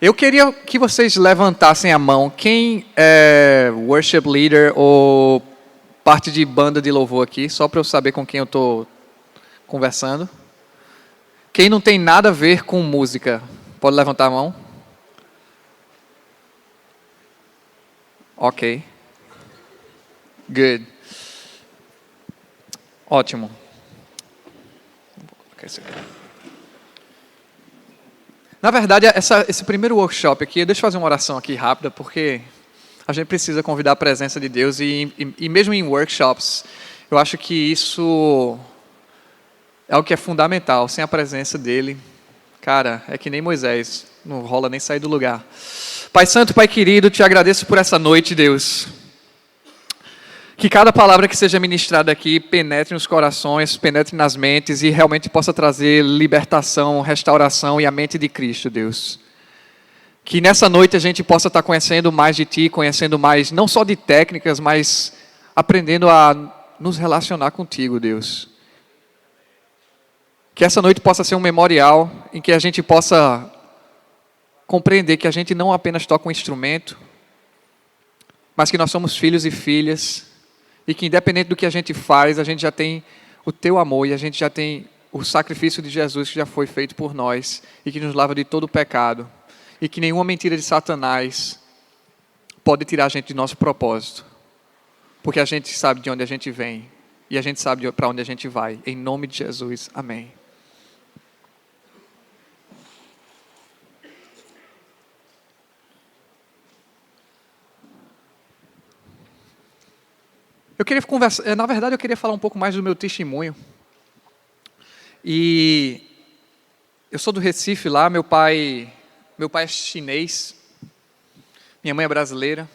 Eu queria que vocês levantassem a mão. Quem é worship leader ou parte de banda de louvor aqui, só para eu saber com quem eu estou conversando. Quem não tem nada a ver com música, pode levantar a mão? Ok. Good. Ótimo. Na verdade, esse primeiro workshop aqui, deixa eu fazer uma oração aqui rápida, porque a gente precisa convidar a presença de Deus e mesmo em workshops, eu acho que isso é o que é fundamental. Sem a presença dele, cara, é que nem Moisés, não rola nem sair do lugar. Pai Santo, Pai querido, te agradeço por essa noite, Deus. Que cada palavra que seja ministrada aqui penetre nos corações, penetre nas mentes e realmente possa trazer libertação, restauração e a mente de Cristo, Deus. Que nessa noite a gente possa estar conhecendo mais de Ti, conhecendo mais, não só de técnicas, mas aprendendo a nos relacionar contigo, Deus. Que essa noite possa ser um memorial em que a gente possa compreender que a gente não apenas toca um instrumento, mas que nós somos filhos e filhas, e que independente do que a gente faz, a gente já tem o Teu amor e a gente já tem o sacrifício de Jesus que já foi feito por nós e que nos lava de todo o pecado. E que nenhuma mentira de Satanás pode tirar a gente de nosso propósito. Porque a gente sabe de onde a gente vem e a gente sabe para onde a gente vai. Em nome de Jesus. Amém. Eu queria conversar, na verdade eu queria falar um pouco mais do meu testemunho. E eu sou do Recife lá, meu pai é chinês, minha mãe é brasileira.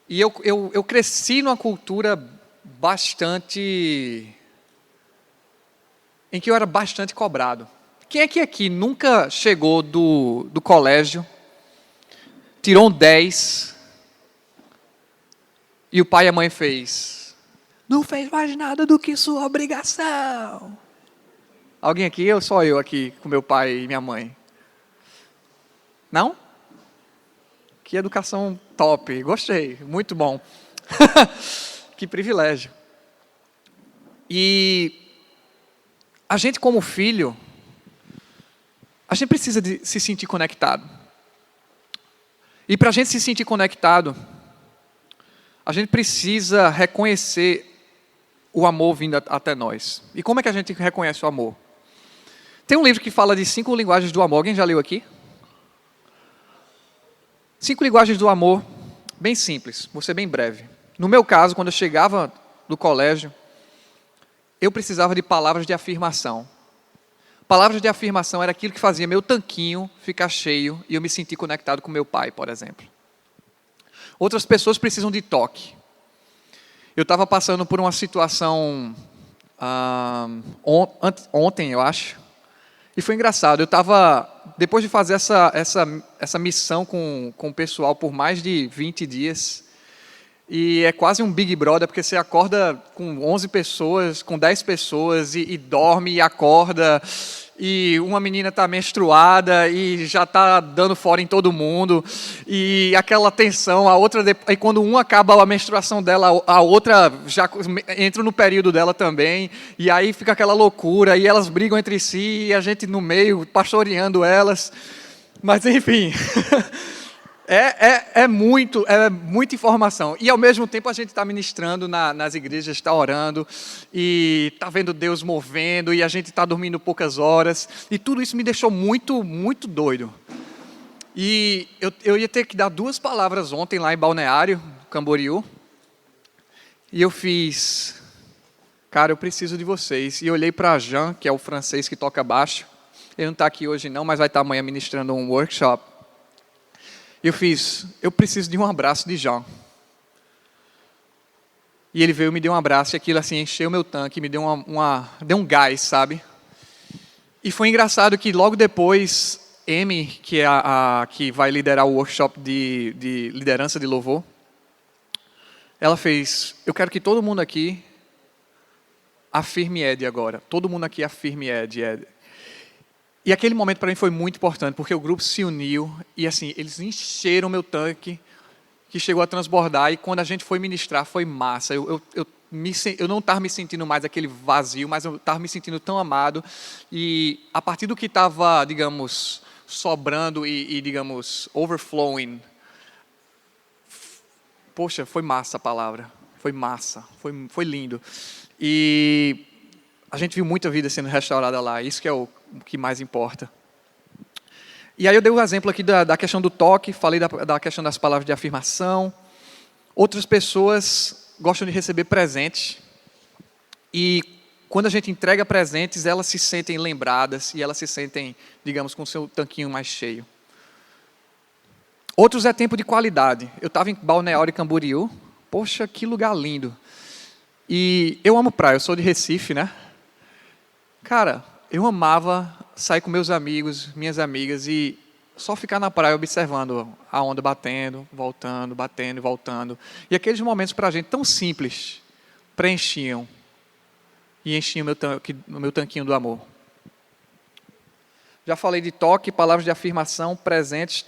E eu cresci numa cultura em que eu era bastante cobrado. Quem é que aqui nunca chegou do colégio, tirou um 10... E o pai e a mãe não fez mais nada do que sua obrigação. Alguém aqui ou só eu aqui com meu pai e minha mãe? Não? Que educação top, gostei, muito bom. Que privilégio. E a gente como filho, a gente precisa de se sentir conectado. E para a gente se sentir conectado, a gente precisa reconhecer o amor vindo até nós. E como é que a gente reconhece o amor? Tem um livro que fala de 5 linguagens do amor. Alguém já leu aqui? 5 linguagens do amor, bem simples, vou ser bem breve. No meu caso, quando eu chegava do colégio, eu precisava de palavras de afirmação. Palavras de afirmação era aquilo que fazia meu tanquinho ficar cheio e eu me sentir conectado com meu pai, por exemplo. Outras pessoas precisam de toque. Eu estava passando por uma situação ontem, eu acho, e foi engraçado. Eu estava, depois de fazer essa missão com o pessoal por mais de 20 dias, e é quase um Big Brother, porque você acorda com 11 pessoas, com 10 pessoas, e dorme e acorda, e uma menina está menstruada e já está dando fora em todo mundo, e aquela tensão, e quando uma acaba a menstruação dela, a outra já entra no período dela também, e aí fica aquela loucura, e elas brigam entre si, e a gente no meio, pastoreando elas, mas enfim... É muita informação. E, ao mesmo tempo, a gente está ministrando nas igrejas, está orando, e está vendo Deus movendo, e a gente está dormindo poucas horas. E tudo isso me deixou muito, muito doido. E eu ia ter que dar 2 palavras ontem lá em Balneário, Camboriú. E eu fiz... Cara, eu preciso de vocês. E olhei para Jean, que é o francês que toca baixo. Ele não está aqui hoje não, mas vai estar amanhã ministrando um workshop. Eu preciso de um abraço de João. E ele veio, me deu um abraço, e aquilo assim, encheu meu tanque, me deu deu um gás, sabe? E foi engraçado que logo depois, Amy, que é que vai liderar o workshop de liderança de louvor, ela fez, eu quero que todo mundo aqui afirme Ed agora. Todo mundo aqui afirme Ed. E aquele momento para mim foi muito importante, porque o grupo se uniu e assim, eles encheram meu tanque, que chegou a transbordar, e quando a gente foi ministrar, foi massa. Eu não estava me sentindo mais aquele vazio, mas eu estava me sentindo tão amado, e a partir do que estava, digamos, sobrando e, digamos, overflowing, poxa, foi massa a palavra, foi massa, foi lindo. E a gente viu muita vida sendo restaurada lá, isso que é o que mais importa. E aí eu dei um exemplo aqui da questão do toque, falei da questão das palavras de afirmação. Outras pessoas gostam de receber presentes. E quando a gente entrega presentes, elas se sentem lembradas e elas se sentem, digamos, com o seu tanquinho mais cheio. Outros é tempo de qualidade. Eu estava em Balneário Camboriú. Poxa, que lugar lindo. E eu amo praia, eu sou de Recife, né? Cara, eu amava sair com meus amigos, minhas amigas e só ficar na praia observando a onda batendo, voltando, batendo e voltando. E aqueles momentos para a gente tão simples preenchiam e enchiam o meu tanquinho do amor. Já falei de toque, palavras de afirmação, presentes.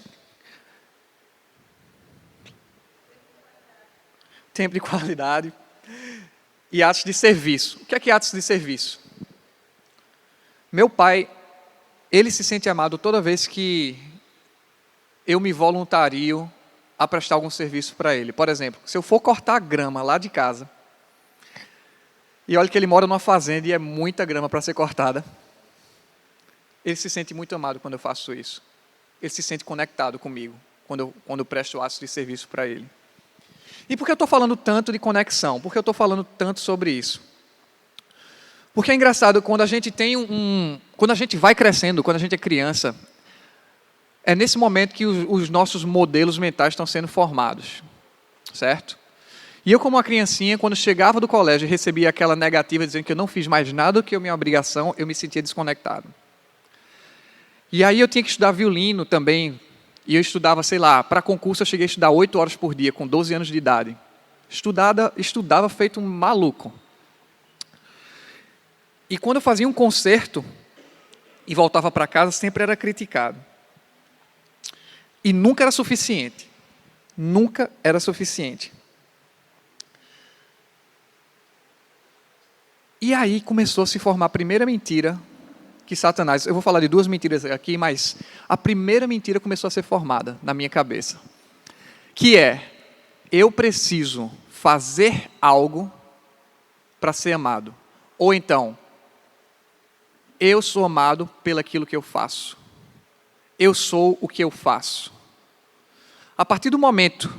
Tempo de qualidade e atos de serviço. O que é atos de serviço? Meu pai, ele se sente amado toda vez que eu me voluntario a prestar algum serviço para ele. Por exemplo, se eu for cortar a grama lá de casa, e olha que ele mora numa fazenda e é muita grama para ser cortada, ele se sente muito amado quando eu faço isso. Ele se sente conectado comigo quando eu presto atos de serviço para ele. E por que eu estou falando tanto de conexão? Por que eu estou falando tanto sobre isso? Porque é engraçado, quando a gente quando a gente vai crescendo, quando a gente é criança, é nesse momento que os nossos modelos mentais estão sendo formados, certo? E eu, como uma criancinha, quando chegava do colégio e recebia aquela negativa dizendo que eu não fiz mais nada do que a minha obrigação, eu me sentia desconectado. E aí eu tinha que estudar violino também, e eu estudava, sei lá, para concurso eu cheguei a estudar 8 horas por dia, com 12 anos de idade. Estudava feito um maluco. E quando eu fazia um concerto e voltava para casa, sempre era criticado. E nunca era suficiente. Nunca era suficiente. E aí começou a se formar a primeira mentira que Satanás... Eu vou falar de 2 mentiras aqui, mas a primeira mentira começou a ser formada na minha cabeça. Que é, eu preciso fazer algo para ser amado. Ou então, eu sou amado pelaquilo que eu faço. Eu sou o que eu faço. A partir do momento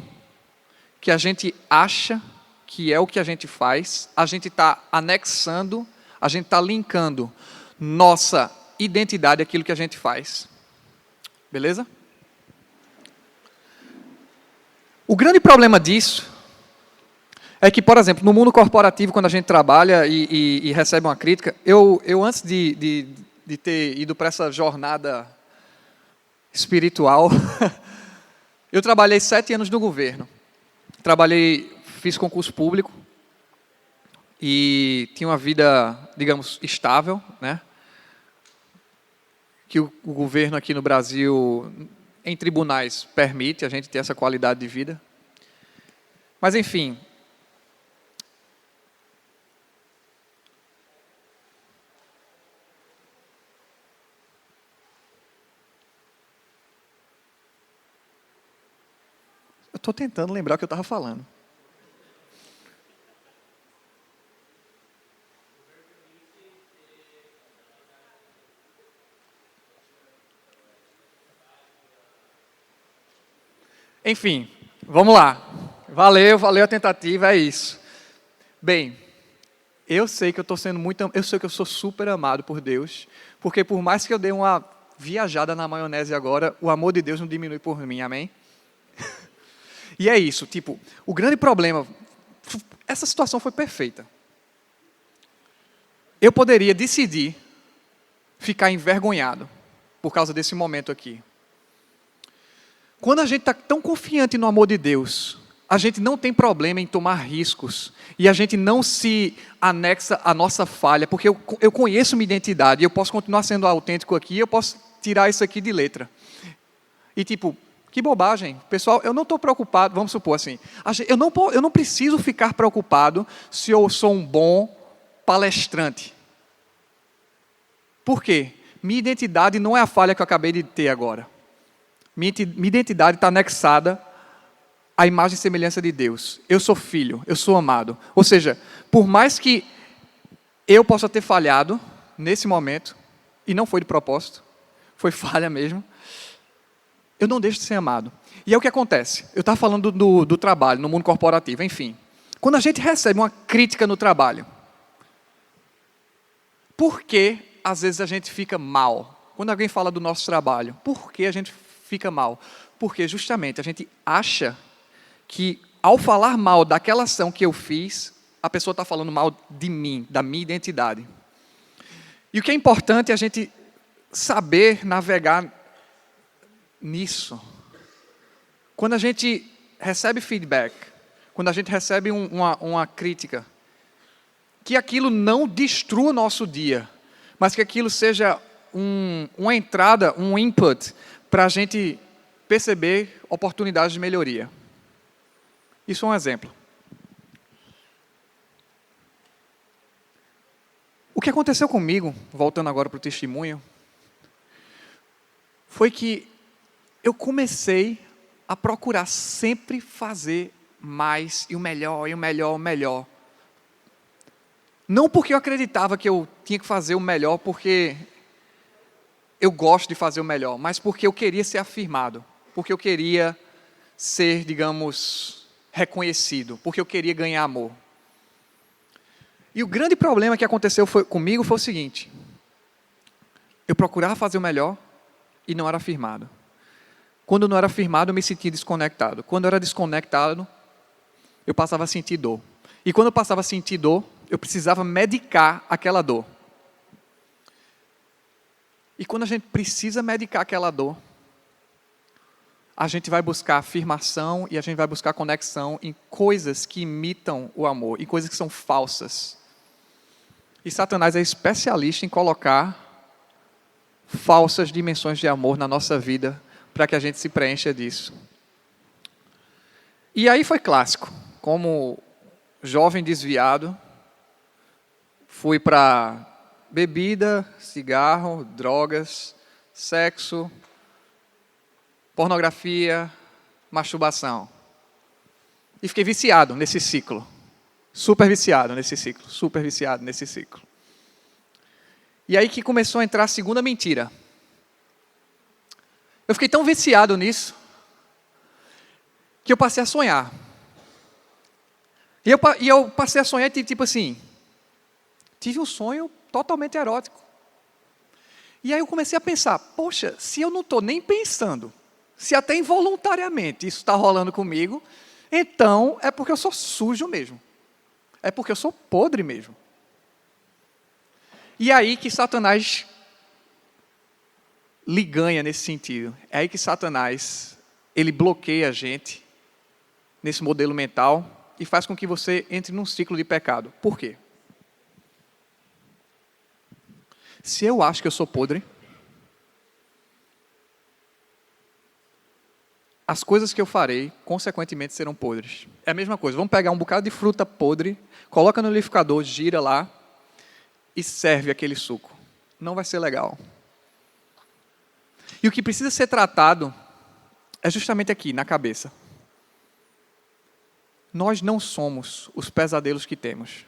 que a gente acha que é o que a gente faz, a gente está anexando, a gente está linkando nossa identidade àquilo que a gente faz. Beleza? O grande problema disso é que, por exemplo, no mundo corporativo, quando a gente trabalha e recebe uma crítica, eu antes de ter ido para essa jornada espiritual, eu trabalhei 7 anos no governo. Fiz concurso público e tinha uma vida, digamos, estável, né? Que o governo aqui no Brasil, em tribunais, permite a gente ter essa qualidade de vida. Mas, enfim... Eu estou tentando lembrar o que eu estava falando. Enfim, vamos lá. Valeu a tentativa, é isso. Bem, eu sei que eu estou sendo eu sei que eu sou super amado por Deus, porque por mais que eu dê uma viajada na maionese agora, o amor de Deus não diminui por mim, amém? E é isso, tipo, o grande problema, essa situação foi perfeita. Eu poderia decidir ficar envergonhado por causa desse momento aqui. Quando a gente está tão confiante no amor de Deus, a gente não tem problema em tomar riscos e a gente não se anexa à nossa falha, porque eu conheço minha identidade e eu posso continuar sendo autêntico aqui, eu posso tirar isso aqui de letra. E tipo, que bobagem. Pessoal, eu não estou preocupado, vamos supor assim, eu não preciso ficar preocupado se eu sou um bom palestrante. Por quê? Minha identidade não é a falha que eu acabei de ter agora. Minha identidade está anexada à imagem e semelhança de Deus. Eu sou filho, eu sou amado. Ou seja, por mais que eu possa ter falhado nesse momento, e não foi de propósito, foi falha mesmo, eu não deixo de ser amado. E é o que acontece. Eu estava falando do trabalho, no mundo corporativo, enfim. Quando a gente recebe uma crítica no trabalho, por que às vezes a gente fica mal? Quando alguém fala do nosso trabalho, por que a gente fica mal? Porque justamente a gente acha que ao falar mal daquela ação que eu fiz, a pessoa está falando mal de mim, da minha identidade. E o que é importante é a gente saber navegar nisso. Quando a gente recebe feedback, quando a gente recebe uma crítica, que aquilo não destrua o nosso dia, mas que aquilo seja uma entrada, um input, para a gente perceber oportunidades de melhoria. Isso é um exemplo. O que aconteceu comigo, voltando agora para o testemunho, foi que eu comecei a procurar sempre fazer mais, e o melhor, e o melhor, o melhor. Não porque eu acreditava que eu tinha que fazer o melhor, porque eu gosto de fazer o melhor, mas porque eu queria ser afirmado, porque eu queria ser, digamos, reconhecido, porque eu queria ganhar amor. E o grande problema que aconteceu comigo foi o seguinte: eu procurava fazer o melhor e não era afirmado. Quando não era afirmado, eu me sentia desconectado. Quando eu era desconectado, eu passava a sentir dor. E quando eu passava a sentir dor, eu precisava medicar aquela dor. E quando a gente precisa medicar aquela dor, a gente vai buscar afirmação e a gente vai buscar conexão em coisas que imitam o amor, em coisas que são falsas. E Satanás é especialista em colocar falsas dimensões de amor na nossa vida para que a gente se preencha disso. E aí foi clássico. Como jovem desviado, fui para bebida, cigarro, drogas, sexo, pornografia, masturbação. E fiquei viciado nesse ciclo. Super viciado nesse ciclo. Super viciado nesse ciclo. E aí que começou a entrar a segunda mentira. Eu fiquei tão viciado nisso que eu passei a sonhar. E eu passei a sonhar tipo assim, tive um sonho totalmente erótico. E aí eu comecei a pensar, poxa, se eu não estou nem pensando, se até involuntariamente isso está rolando comigo, então é porque eu sou sujo mesmo. É porque eu sou podre mesmo. E é aí que Satanás lhe ganha nesse sentido. É aí que Satanás, ele bloqueia a gente nesse modelo mental e faz com que você entre num ciclo de pecado. Por quê? Se eu acho que eu sou podre, as coisas que eu farei, consequentemente, serão podres. É a mesma coisa. Vamos pegar um bocado de fruta podre, coloca no liquidificador, gira lá e serve aquele suco. Não vai ser legal. E o que precisa ser tratado é justamente aqui, na cabeça. Nós não somos os pesadelos que temos.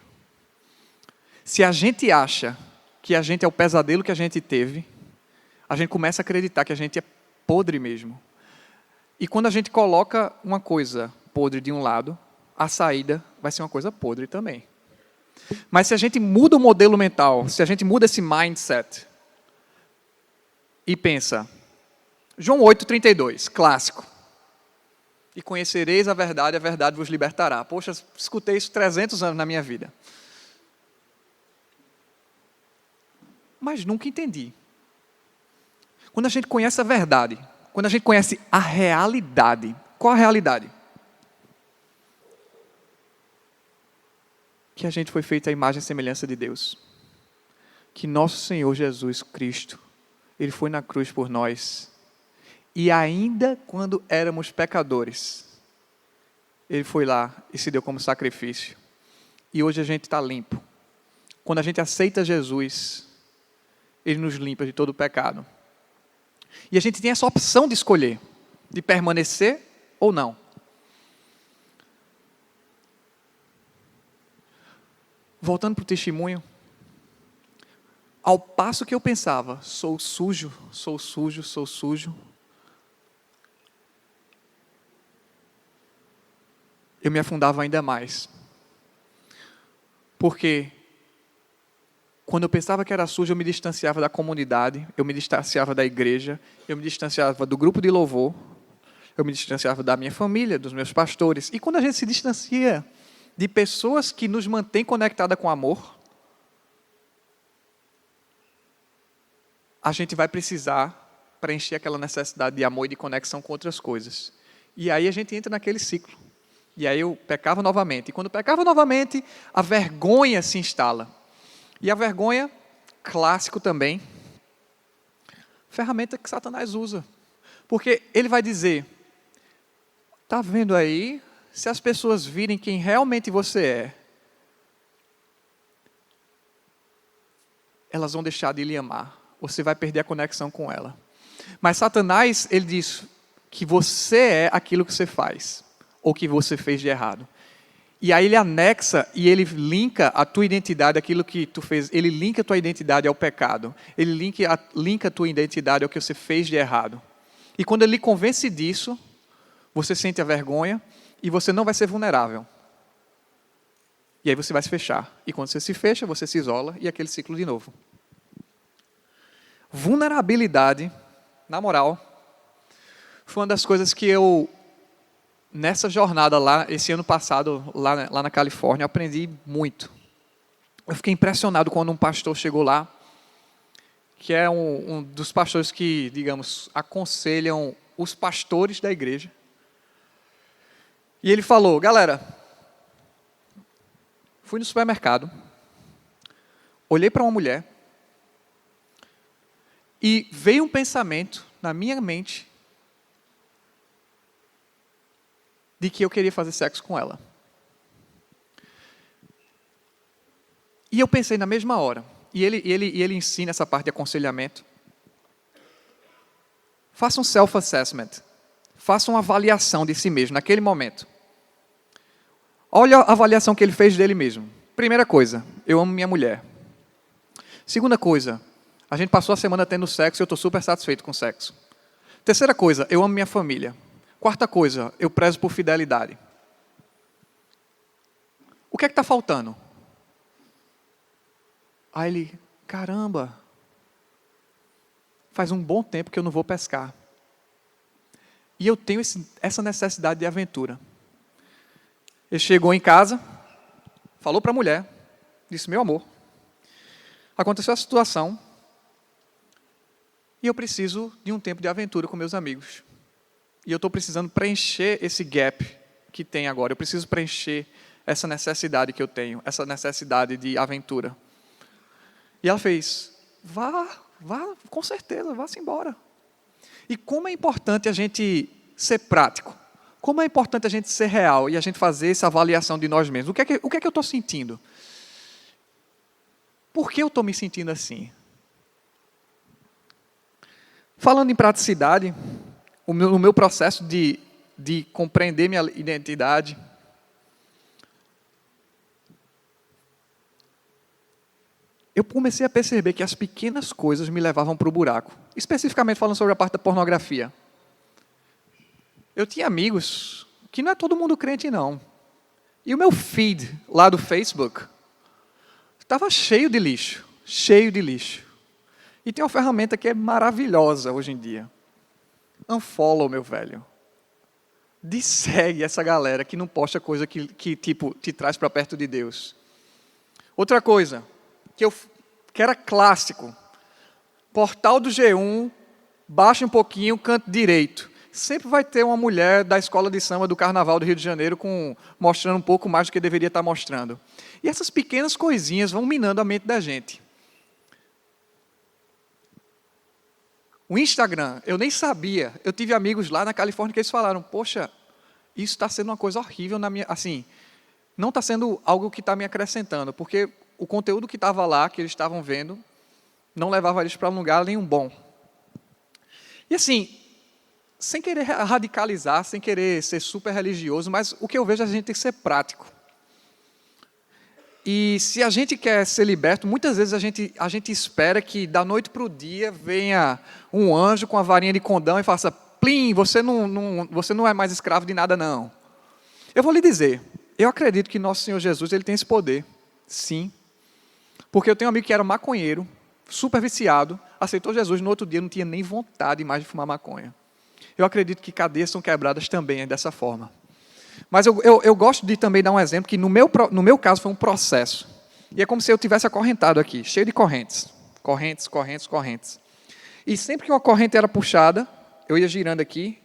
Se a gente acha que a gente é o pesadelo que a gente teve, a gente começa a acreditar que a gente é podre mesmo. E quando a gente coloca uma coisa podre de um lado, a saída vai ser uma coisa podre também. Mas se a gente muda o modelo mental, se a gente muda esse mindset e pensa, João 8,32, clássico. E conhecereis a verdade vos libertará. Poxa, escutei isso 300 anos na minha vida. Mas nunca entendi. Quando a gente conhece a verdade, quando a gente conhece a realidade, qual a realidade? que a gente foi feito à imagem e semelhança de Deus. Que nosso Senhor Jesus Cristo, Ele foi na cruz por nós. E ainda quando éramos pecadores, Ele foi lá e se deu como sacrifício. E hoje a gente está limpo. Quando a gente aceita Jesus, Ele nos limpa de todo o pecado. E a gente tem essa opção de escolher, de permanecer ou não. Voltando para o testemunho, ao passo que eu pensava, sou sujo, sou sujo, sou sujo, eu me afundava ainda mais. Porque quando eu pensava que era sujo, eu me distanciava da comunidade, eu me distanciava da igreja, eu me distanciava do grupo de louvor, eu me distanciava da minha família, dos meus pastores. E quando a gente se distancia de pessoas que nos mantêm conectadas com amor, a gente vai precisar preencher aquela necessidade de amor e de conexão com outras coisas. E aí a gente entra naquele ciclo. E aí eu pecava novamente. E quando pecava novamente, a vergonha se instala. E a vergonha, clássico também, ferramenta que Satanás usa. Porque ele vai dizer, está vendo aí, se as pessoas virem quem realmente você é, elas vão deixar de lhe amar. Você vai perder a conexão com ela. Mas Satanás, ele diz que você é aquilo que você faz, ou que você fez de errado. E aí ele anexa e ele linka a tua identidade, aquilo que tu fez, ele linka a tua identidade ao pecado. Ele linka a tua identidade ao que você fez de errado. E quando ele lhe convence disso, você sente a vergonha e você não vai ser vulnerável. E aí você vai se fechar. E quando você se fecha, você se isola e aquele ciclo de novo. Vulnerabilidade, na moral, foi uma das coisas que eu, nessa jornada lá, esse ano passado, lá na Califórnia, aprendi muito. Eu fiquei impressionado quando um pastor chegou lá, que é um dos pastores que, digamos, aconselham os pastores da igreja. E ele falou, galera, fui no supermercado, olhei para uma mulher, e veio um pensamento na minha mente de que eu queria fazer sexo com ela. E eu pensei na mesma hora. E ele ensina essa parte de aconselhamento. Faça um self-assessment. Faça uma avaliação de si mesmo, naquele momento. Olha a avaliação que ele fez dele mesmo. Primeira coisa, eu amo minha mulher. Segunda coisa, a gente passou a semana tendo sexo e eu estou super satisfeito com o sexo. Terceira coisa, eu amo minha família. Quarta coisa, eu prezo por fidelidade. O que é que está faltando? Aí ele, caramba, faz um bom tempo que eu não vou pescar. E eu tenho essa necessidade de aventura. Ele chegou em casa, falou para a mulher, disse, meu amor, aconteceu a situação e eu preciso de um tempo de aventura com meus amigos. E eu estou precisando preencher esse gap que tem agora. Eu preciso preencher essa necessidade que eu tenho, essa necessidade de aventura. E ela fez, vá, com certeza, vá-se embora. E como é importante a gente ser prático. Como é importante a gente ser real e a gente fazer essa avaliação de nós mesmos. O que é que eu estou sentindo? Por que eu estou me sentindo assim? Falando em praticidade, no meu processo de compreender minha identidade, eu comecei a perceber que as pequenas coisas me levavam para o buraco. Especificamente falando sobre a parte da pornografia. Eu tinha amigos que não é todo mundo crente, não. E o meu feed lá do Facebook estava cheio de lixo. Cheio de lixo. E tem uma ferramenta que é maravilhosa hoje em dia. Unfollow, meu velho. Dessegue essa galera que não posta coisa que tipo, te traz para perto de Deus. Outra coisa, que era clássico. Portal do G1, baixa um pouquinho, canto direito. sempre vai ter uma mulher da escola de samba do Carnaval do Rio de Janeiro mostrando um pouco mais do que deveria estar mostrando. E essas pequenas coisinhas vão minando a mente da gente. O Instagram, eu nem sabia. Eu tive amigos lá na Califórnia que eles falaram, poxa, isso está sendo uma coisa horrível na minha... Assim, não está sendo algo que está me acrescentando, porque o conteúdo que estava lá, que eles estavam vendo, não levava eles para um lugar nenhum bom. E assim, sem querer radicalizar, sem querer ser super religioso, mas o que eu vejo é a gente tem que ser prático. E se a gente quer ser liberto, muitas vezes a gente espera que da noite para o dia venha um anjo com a varinha de condão e faça, plim, você não é mais escravo de nada não. Eu vou lhe dizer, eu acredito que nosso Senhor Jesus ele tem esse poder, sim. Porque eu tenho um amigo que era maconheiro, super viciado, aceitou Jesus, no outro dia não tinha nem vontade mais de fumar maconha. Eu acredito que cadeias são quebradas também dessa forma. Mas eu gosto de também dar um exemplo que no meu caso foi um processo. E é como se eu tivesse acorrentado aqui, cheio de correntes. Correntes, correntes, correntes. E sempre que uma corrente era puxada, eu ia girando aqui,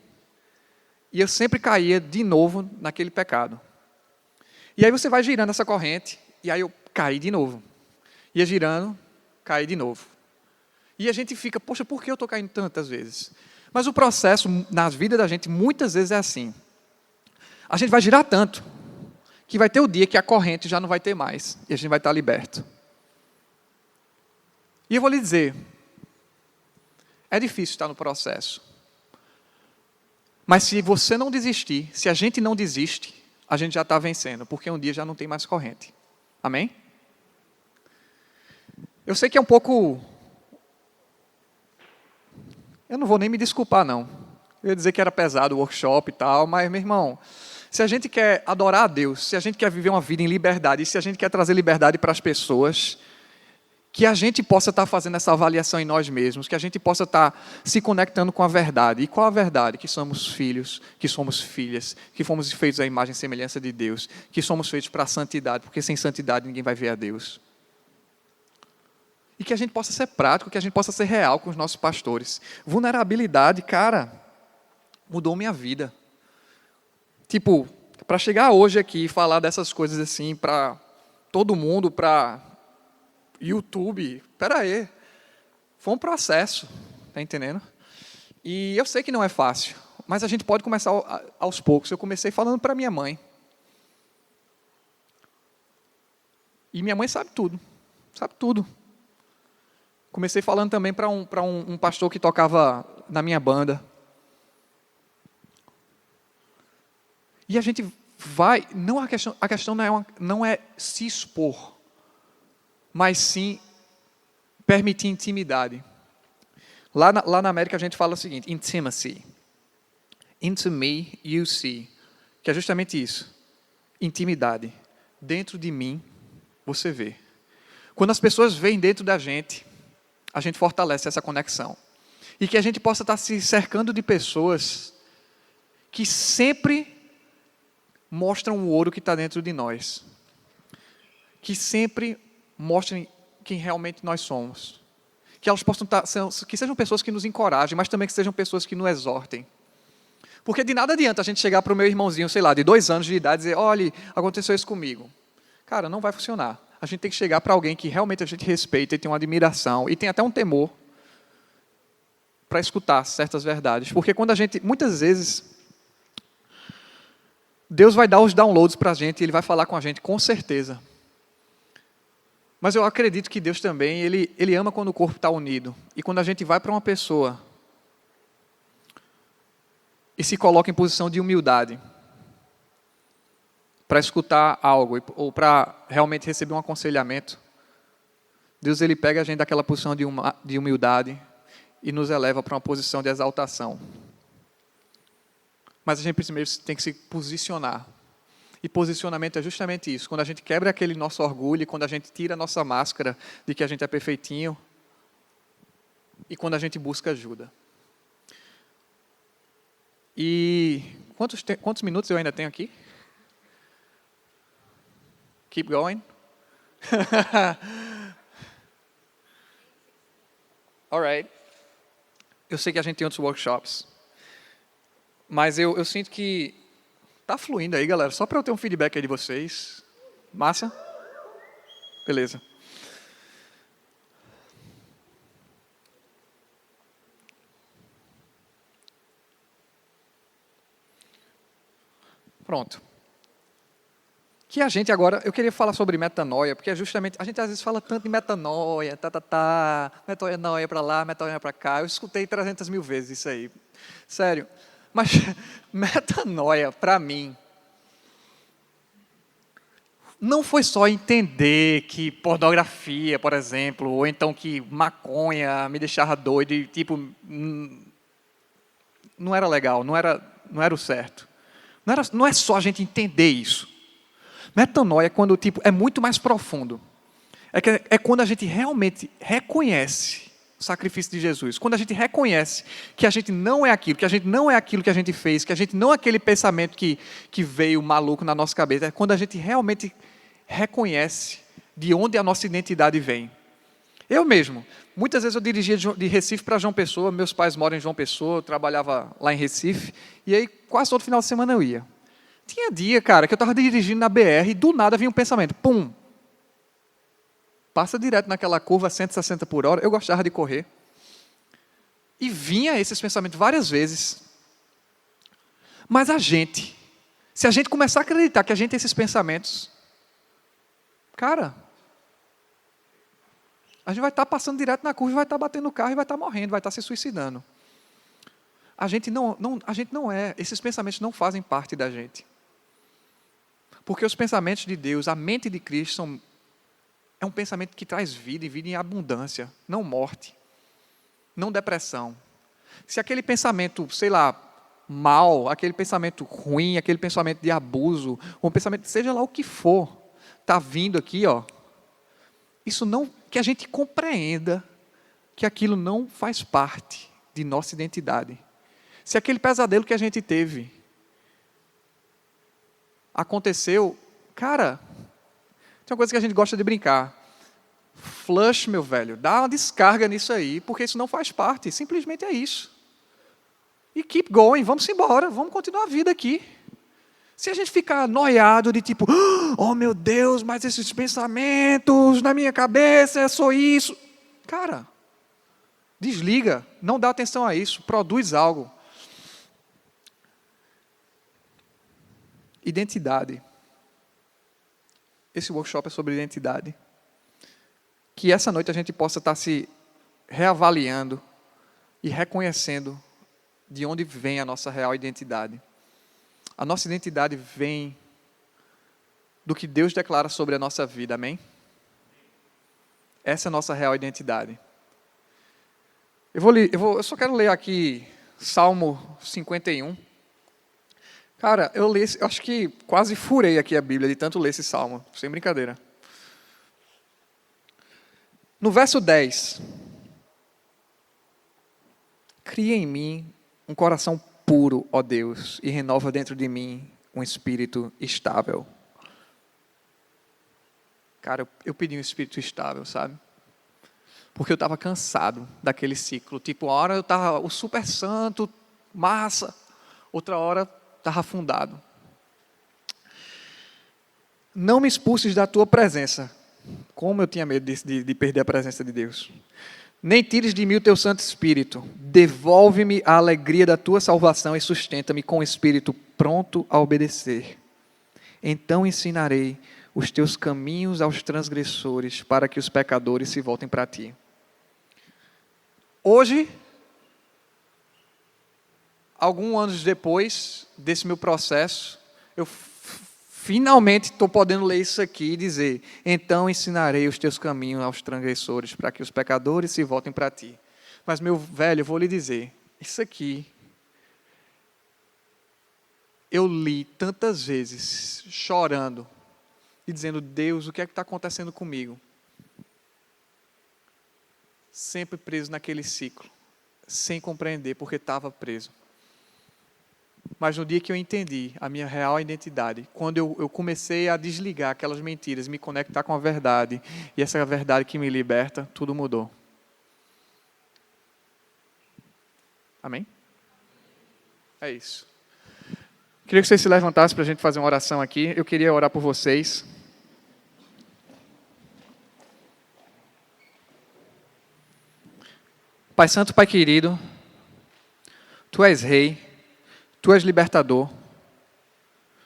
e eu sempre caía de novo naquele pecado. E aí você vai girando essa corrente, e aí eu caí de novo. Ia girando, caí de novo. E a gente fica, poxa, por que eu estou caindo tantas vezes? Mas o processo na vida da gente muitas vezes é assim. A gente vai girar tanto, que vai ter o dia que a corrente já não vai ter mais, e a gente vai estar liberto. E eu vou lhe dizer, é difícil estar no processo. Mas se você não desistir, se a gente não desiste, a gente já está vencendo, porque um dia já não tem mais corrente. Amém? Eu sei que é um pouco... Eu não vou nem me desculpar, não. Eu ia dizer que era pesado o workshop e tal, mas, meu irmão, se a gente quer adorar a Deus, se a gente quer viver uma vida em liberdade, e se a gente quer trazer liberdade para as pessoas, que a gente possa estar fazendo essa avaliação em nós mesmos, que a gente possa estar se conectando com a verdade. E qual a verdade? Que somos filhos, que somos filhas, que fomos feitos à imagem e semelhança de Deus, que somos feitos para a santidade, porque sem santidade ninguém vai ver a Deus. E que a gente possa ser prático, que a gente possa ser real com os nossos pastores. Vulnerabilidade, cara, mudou minha vida. Tipo, para chegar hoje aqui e falar dessas coisas assim para todo mundo, para YouTube, peraí, foi um processo, tá entendendo? E eu sei que não é fácil, mas a gente pode começar aos poucos. Eu comecei falando para minha mãe. E minha mãe sabe tudo, sabe tudo. Comecei falando também para um pastor que tocava na minha banda. E a gente vai... A questão não é se expor, mas sim permitir intimidade. Lá na América a gente fala o seguinte, intimacy. Into me, you see. Que é justamente isso. Intimidade. Dentro de mim, você vê. Quando as pessoas veem dentro da gente, a gente fortalece essa conexão. E que a gente possa estar se cercando de pessoas que sempre mostram o ouro que está dentro de nós. Que sempre mostrem quem realmente nós somos. Que elas possam que sejam pessoas que nos encorajem, mas também que sejam pessoas que nos exortem. Porque de nada adianta a gente chegar para o meu irmãozinho, sei lá, de 2 anos de idade e dizer, olha, aconteceu isso comigo. Cara, não vai funcionar. A gente tem que chegar para alguém que realmente a gente respeita e tem uma admiração e tem até um temor para escutar certas verdades. Porque quando a gente, muitas vezes, Deus vai dar os downloads para a gente e Ele vai falar com a gente, com certeza. Mas eu acredito que Deus também, Ele ama quando o corpo está unido. E quando a gente vai para uma pessoa e se coloca em posição de humildade, para escutar algo ou para realmente receber um aconselhamento, Deus ele pega a gente daquela posição de humildade e nos eleva para uma posição de exaltação. Mas a gente primeiro tem que se posicionar. E posicionamento é justamente isso. Quando a gente quebra aquele nosso orgulho, quando a gente tira a nossa máscara de que a gente é perfeitinho e quando a gente busca ajuda. E quantos minutos eu ainda tenho aqui? Keep going. All right. Eu sei que a gente tem outros workshops. Mas eu sinto que tá fluindo aí, galera. Só para eu ter um feedback aí de vocês. Massa? Beleza. Pronto. Que a gente agora, eu queria falar sobre metanoia, porque é justamente, a gente às vezes fala tanto de metanoia, metanoia para lá, metanoia para cá. Eu escutei 300 mil vezes isso aí. Sério. Mas metanoia, para mim, não foi só entender que pornografia, por exemplo, ou então que maconha me deixava doido e, tipo, não era legal, não era o certo. Não é só a gente entender isso. Metanoia é quando, tipo, é muito mais profundo. É quando a gente realmente reconhece o sacrifício de Jesus. Quando a gente reconhece que a gente não é aquilo, que a gente não é aquilo que a gente fez, que a gente não é aquele pensamento que veio maluco na nossa cabeça. É quando a gente realmente reconhece de onde a nossa identidade vem. Eu mesmo, muitas vezes eu dirigia de Recife para João Pessoa, meus pais moram em João Pessoa, eu trabalhava lá em Recife, e aí quase todo final de semana eu ia. Tinha dia, cara, que eu estava dirigindo na BR e do nada vinha um pensamento, pum, passa direto naquela curva 160 por hora, eu gostava de correr. E vinha esses pensamentos várias vezes. Mas se a gente começar a acreditar que a gente tem esses pensamentos, cara, a gente vai estar passando direto na curva, vai estar batendo o carro e vai estar morrendo, vai estar se suicidando. A gente não é, esses pensamentos não fazem parte da gente. Porque os pensamentos de Deus, a mente de Cristo, é um pensamento que traz vida e vida em abundância, não morte, não depressão. Se aquele pensamento, sei lá, mal, aquele pensamento ruim, aquele pensamento de abuso, um pensamento, seja lá o que for, está vindo aqui, ó, isso não, que a gente compreenda que aquilo não faz parte de nossa identidade. Se aquele pesadelo que a gente teve aconteceu, cara, tem uma coisa que a gente gosta de brincar. Flush, meu velho, dá uma descarga nisso aí, porque isso não faz parte, simplesmente é isso. E keep going, vamos embora, vamos continuar a vida aqui. Se a gente ficar noiado de tipo, oh meu Deus, mas esses pensamentos na minha cabeça, é só isso. Cara, desliga, não dá atenção a isso, produz algo. Identidade. Esse workshop é sobre identidade. Que essa noite a gente possa estar se reavaliando e reconhecendo de onde vem a nossa real identidade. A nossa identidade vem do que Deus declara sobre a nossa vida, amém? Essa é a nossa real identidade. Eu só quero ler aqui Salmo 51. Cara, eu acho que quase furei aqui a Bíblia de tanto ler esse salmo, sem brincadeira. No verso 10. Cria em mim um coração puro, ó Deus, e renova dentro de mim um espírito estável. Cara, eu pedi um espírito estável, sabe? Porque eu estava cansado daquele ciclo. Tipo, uma hora eu estava o super santo, massa. Outra hora estava afundado. Não me expulses da tua presença. Como eu tinha medo de perder a presença de Deus. Nem tires de mim o teu Santo Espírito. Devolve-me a alegria da tua salvação e sustenta-me com o espírito pronto a obedecer. Então ensinarei os teus caminhos aos transgressores, para que os pecadores se voltem para ti. Hoje, alguns anos depois desse meu processo, eu finalmente estou podendo ler isso aqui e dizer: então ensinarei os teus caminhos aos transgressores, para que os pecadores se voltem para ti. Mas, meu velho, eu vou lhe dizer, isso aqui, eu li tantas vezes, chorando, e dizendo: Deus, o que é que está acontecendo comigo? Sempre preso naquele ciclo, sem compreender, porque estava preso. Mas no dia que eu entendi a minha real identidade, quando eu comecei a desligar aquelas mentiras, me conectar com a verdade, e essa é a verdade que me liberta, tudo mudou. Amém? É isso. Queria que vocês se levantassem para a gente fazer uma oração aqui. Eu queria orar por vocês. Pai Santo, Pai querido, Tu és Rei, Tu és libertador,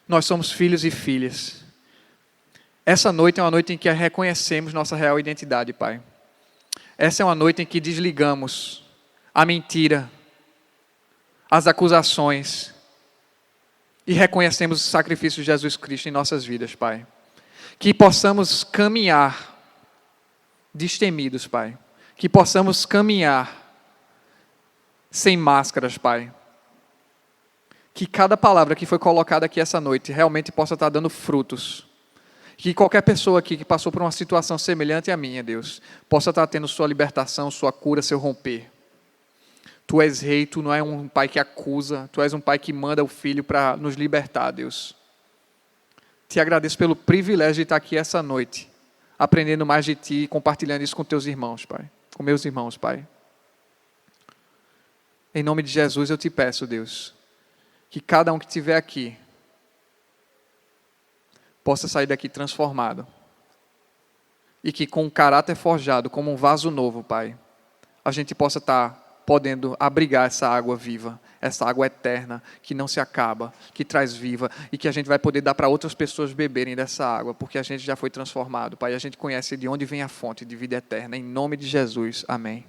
nós somos filhos e filhas. Essa noite é uma noite em que reconhecemos nossa real identidade, Pai. Essa é uma noite em que desligamos a mentira, as acusações e reconhecemos o sacrifício de Jesus Cristo em nossas vidas, Pai. Que possamos caminhar destemidos, Pai. Que possamos caminhar sem máscaras, Pai. Que cada palavra que foi colocada aqui essa noite realmente possa estar dando frutos. Que qualquer pessoa aqui que passou por uma situação semelhante à minha, Deus, possa estar tendo sua libertação, sua cura, seu romper. Tu és Rei, Tu não é um Pai que acusa, Tu és um Pai que manda o Filho para nos libertar, Deus. Te agradeço pelo privilégio de estar aqui essa noite, aprendendo mais de Ti e compartilhando isso com Teus irmãos, Pai. Com meus irmãos, Pai. Em nome de Jesus eu te peço, Deus, que cada um que estiver aqui possa sair daqui transformado. E que com um caráter forjado, como um vaso novo, Pai, a gente possa estar podendo abrigar essa água viva, essa água eterna, que não se acaba, que traz viva, e que a gente vai poder dar para outras pessoas beberem dessa água, porque a gente já foi transformado, Pai, e a gente conhece de onde vem a fonte de vida eterna. Em nome de Jesus, amém.